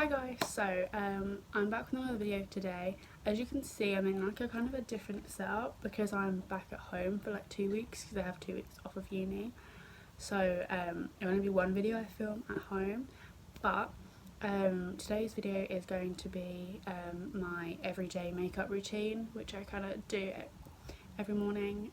Hi guys, so I'm back with another video today. As you can see, I'm in like a kind of a different setup because I'm back at home for like 2 weeks because I have 2 weeks off of uni. So it'll only be one video I film at home, but today's video is going to be my everyday makeup routine, which I kind of do every morning.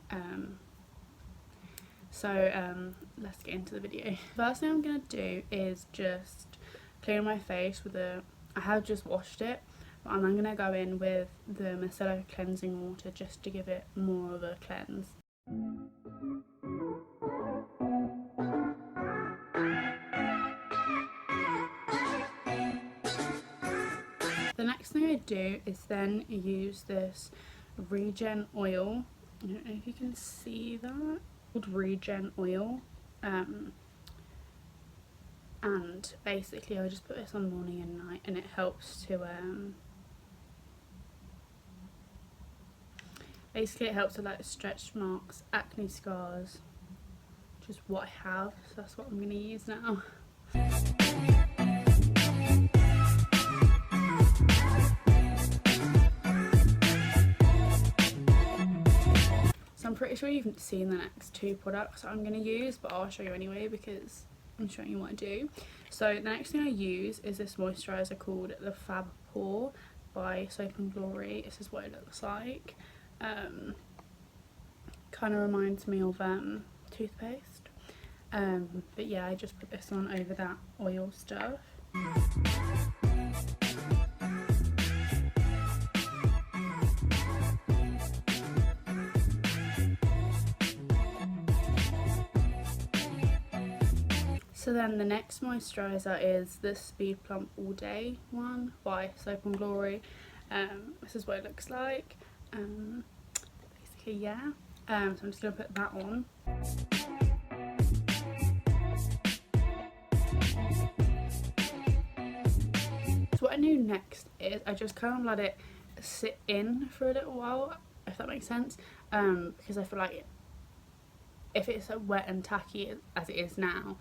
Let's get into the video. First thing I'm going to do is just clean my face with I have just washed it, but I'm going to go in with the micellar cleansing water just to give it more of a cleanse. The next thing I do is then use this regen oil. I don't know if you can see that. It's called regen oil. And basically I just put this on morning and night, and it helps to basically it helps with like stretch marks, acne scars, which is what I have, so that's what I'm going to use now. So I'm pretty sure you've seen the next two products I'm going to use, but I'll show you anyway because I'm showing you what I do. So the next thing I use is this moisturiser called the Fab Pore by Soap & Glory. This is what it looks like. Kind of reminds me of toothpaste. But yeah, I just put this on over that oil stuff. So then the next moisturiser is the Speed Plump All Day one by Soap & Glory. This is what it looks like. Basically, yeah. So I'm just going to put that on. So what I do next is I just kind of let it sit in for a little while, if that makes sense. Because I feel like if it's so wet and tacky as it is now,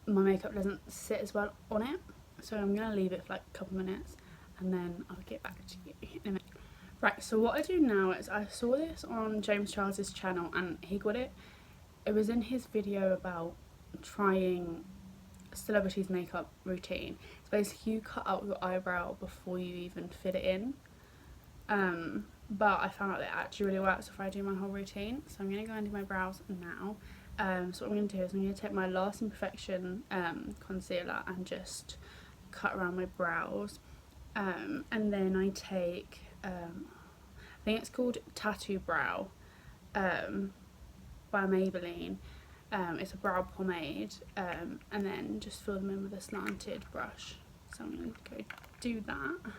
my makeup doesn't sit as well on it, so I'm going to leave it for like a couple minutes and then I'll get back to you in a minute. Right, so what I do now is I saw this on James Charles's channel and he got it. It was in his video about trying celebrities' makeup routine. So basically you cut out your eyebrow before you even fit it in. But I found out that it actually really works if I do my whole routine. So I'm going to go into my brows now. So what I'm going to do is I'm going to take my Last Imperfection concealer and just cut around my brows. And then I take, I think it's called Tattoo Brow by Maybelline. It's a brow pomade, and then just fill them in with a slanted brush. So I'm going to go do that.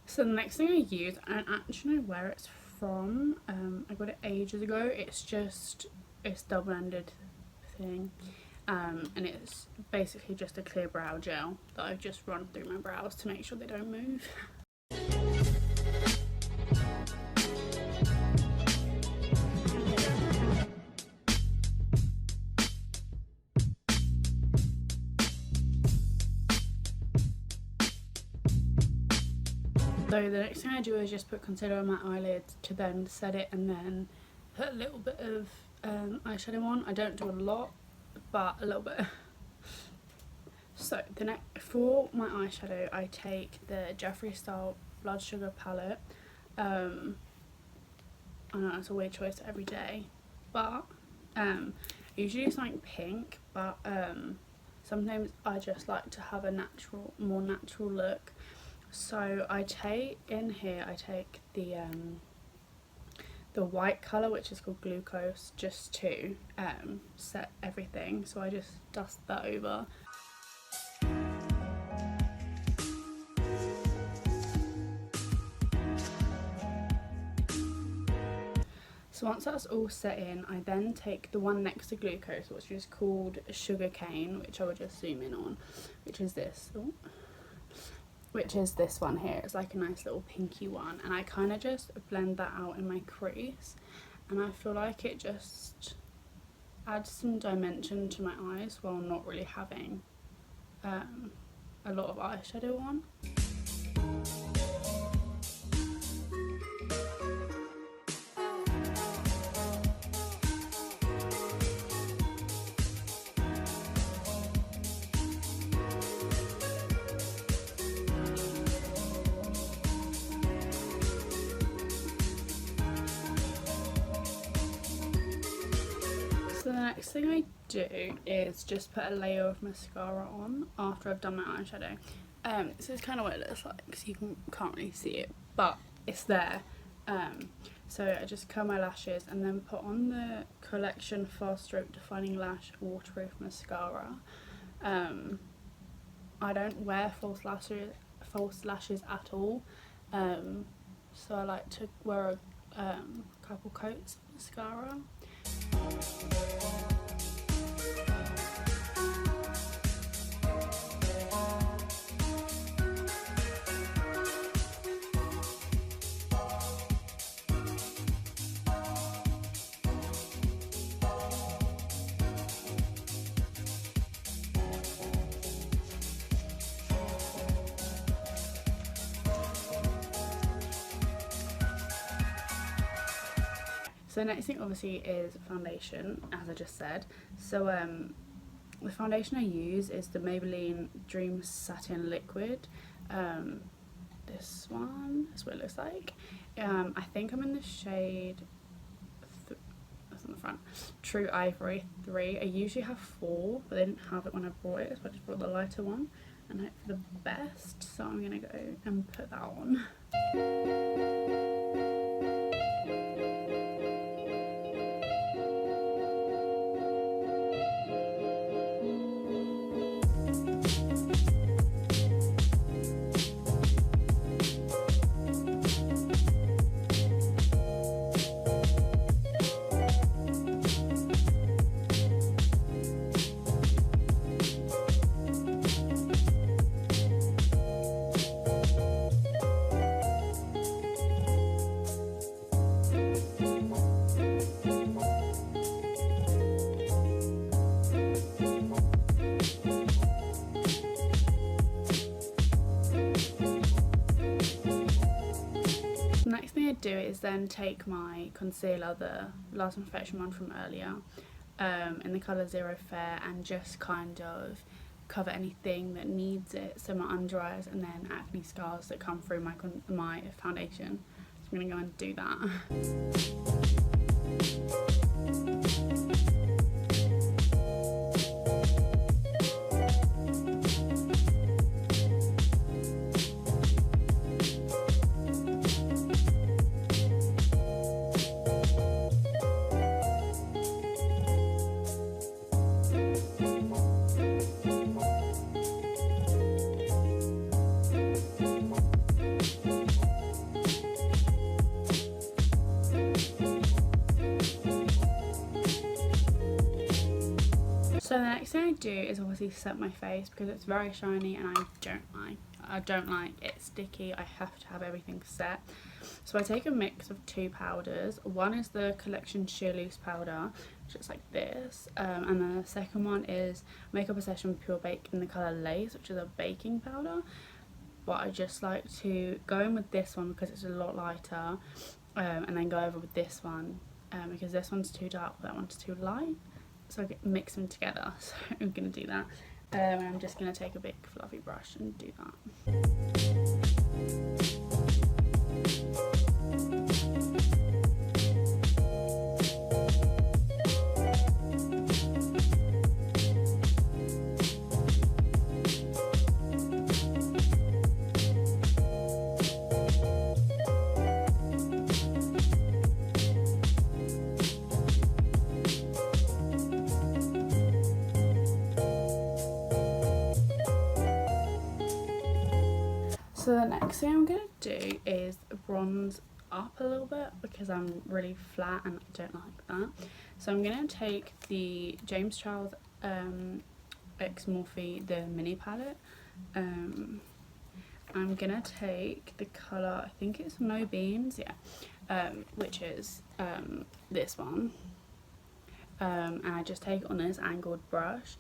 So the next thing I use, I don't actually know where it's from. I got it ages ago. It's double-ended thing, and it's basically just a clear brow gel that I've just run through my brows to make sure they don't move. So the next thing I do is just put concealer on my eyelids to then set it, and then put a little bit of eyeshadow on. I don't do a lot, but a little bit. So for my eyeshadow, I take the Jeffree Star Blood Sugar palette. I know it's a weird choice every day, but I usually do something pink, but sometimes I just like to have a more natural look. So I take the white colour, which is called Glucose, just to set everything. So I just dust that over. So once that's all set in, I then take the one next to Glucose, which is called Sugar Cane, which I will just zoom in on, which is this. Ooh. Which is this one here. It's like a nice little pinky one, and I kind of just blend that out in my crease, and I feel like it just adds some dimension to my eyes while not really having a lot of eyeshadow on. So the next thing I do is just put a layer of mascara on after I've done my eyeshadow. This is kind of what it looks like, because you can't really see it, but it's there. So I just curl my lashes and then put on the Collection Fast Stroke Defining Lash Waterproof Mascara. I don't wear false lashes at all, so I like to wear a couple coats of mascara. So the next thing obviously is foundation, as I just said. So the foundation I use is the Maybelline Dream Satin Liquid. This one is what it looks like. I think I'm in the shade, that's on the front, True Ivory 3. I usually have 4, but they didn't have it when I brought it, so I just brought the lighter one and hope for the best. So I'm going to go and put that on. Do is then take my concealer, the Last Perfection one from earlier, in the colour Zero Fair, and just kind of cover anything that needs it, so my under eyes and then acne scars that come through my foundation. So I'm going to go and do that. So the next thing I do is obviously set my face, because it's very shiny and I don't like it sticky. I have to have everything set. So I take a mix of 2 powders. One is the Collection Sheer Loose powder, which looks like this, and then the second one is Makeup Obsession Pure Bake in the colour Lace, which is a baking powder. but I just like to go in with this one because it's a lot lighter, and then go over with this one because this one's too dark, that one's too light, so I mix them together. So I'm going to do that, and I'm just going to take a big fluffy brush and do that. So the next thing I'm going to do is bronze up a little bit because I'm really flat and I don't like that. So I'm going to take the James Charles X Morphe, the mini palette. I'm going to take the colour, I think it's No Beans, yeah, which is this one. And I just take it on this angled brush.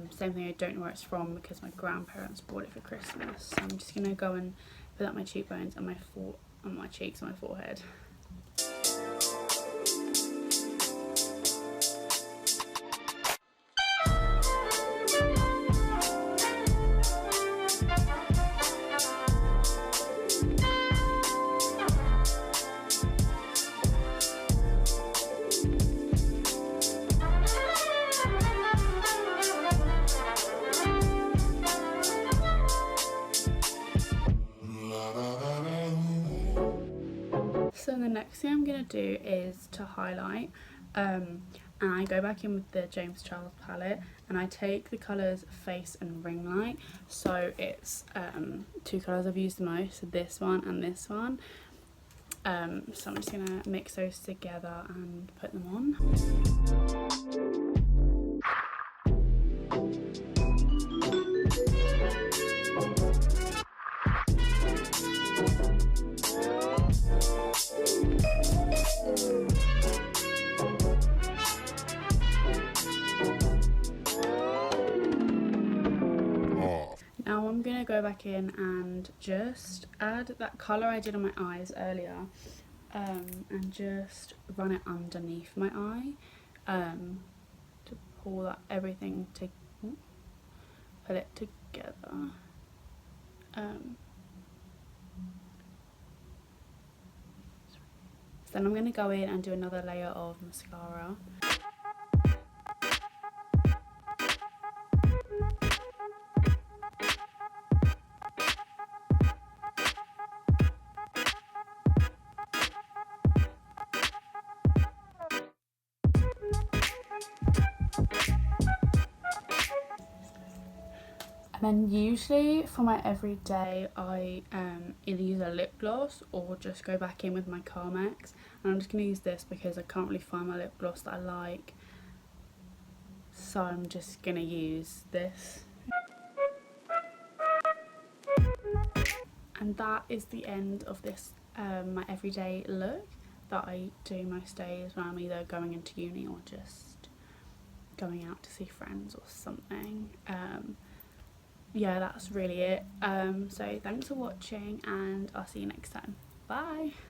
Same thing, I don't know where it's from because my grandparents bought it for Christmas. So I'm just gonna go and put up my cheekbones and my cheeks and my forehead. So the next thing I'm going to do is to highlight, and I go back in with the James Charles palette and I take the colours Face and Ring Light. So it's two colours I've used the most, so this one and this one. So I'm just going to mix those together and put them on. Now I'm going to go back in and just add that colour I did on my eyes earlier, and just run it underneath my eye, to pull that everything to put it together. Then I'm going to go in and do another layer of mascara. And then usually for my everyday I either use a lip gloss or just go back in with my Carmex, and I'm just going to use this because I can't really find my lip gloss that I like, so I'm just going to use this. And that is the end of this my everyday look that I do most days when I'm either going into uni or just going out to see friends or something. Yeah, that's really it. So thanks for watching and I'll see you next time. Bye!